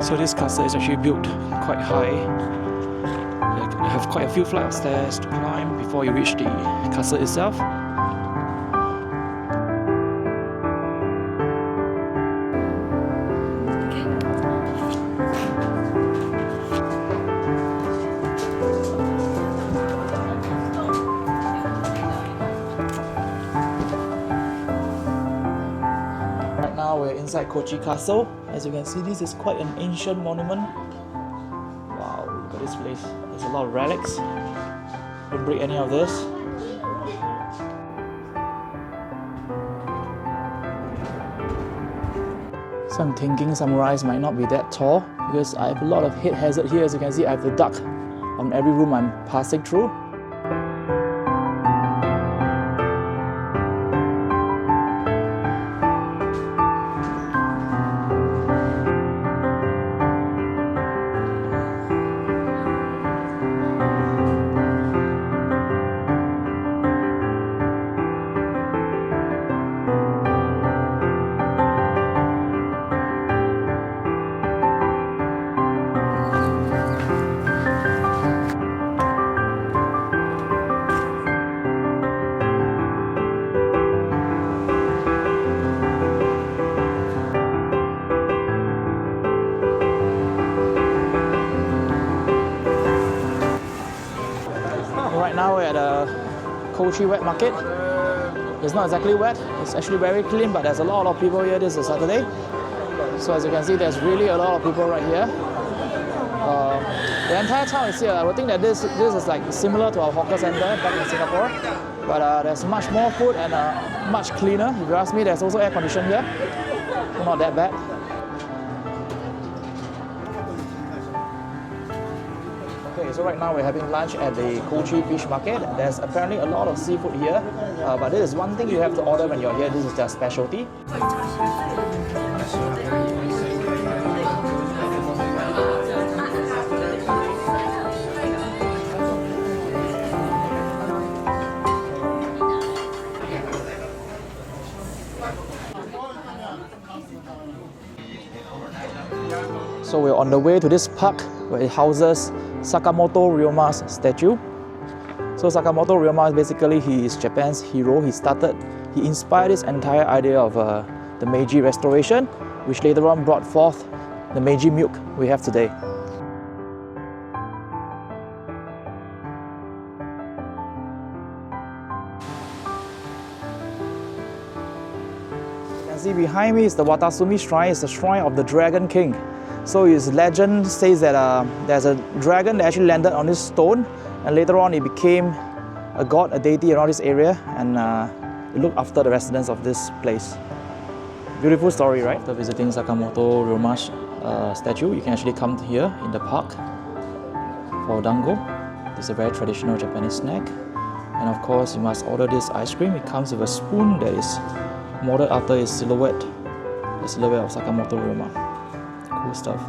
So this castle is actually built quite high. You have quite a few flights of stairs to climb before you reach the castle itself. Right now we're inside Kochi Castle. As you can see, this is quite an ancient monument. Wow, look at this place. There's a lot of relics. Don't break any of this. So I'm thinking samurais might not be that tall because I have a lot of head hazard here. As you can see, I have the duck on every room I'm passing through. Right now we're at a Kochi wet market. It's not exactly wet, it's actually very clean, but there's a lot of people here. This is Saturday. So as you can see, there's really a lot of people right here. The entire town is here. I would think that this is like similar to our hawker center back in Singapore. But there's much more food and much cleaner. If you ask me, there's also air conditioning here. So not that bad. So right now we're having lunch at the Kochi Fish Market. There's apparently a lot of seafood here, but this is one thing you have to order when you're here. This is their specialty. So we're on the way to this park where it houses Sakamoto Ryoma's statue. So Sakamoto Ryoma is basically, he is Japan's hero. He inspired this entire idea of the Meiji Restoration, which later on brought forth the Meiji milk we have today. You can see behind me is the Watasumi Shrine. It's the shrine of the Dragon King. So his legend says that there's a dragon that actually landed on this stone, and later on it became a god, a deity around this area, and it looked after the residents of this place. Beautiful story, right? After visiting Sakamoto Ryoma's statue, you can actually come here in the park for dango. It's a very traditional Japanese snack. And of course, you must order this ice cream. It comes with a spoon that is modeled after his silhouette, the silhouette of Sakamoto Ryoma. Cool stuff.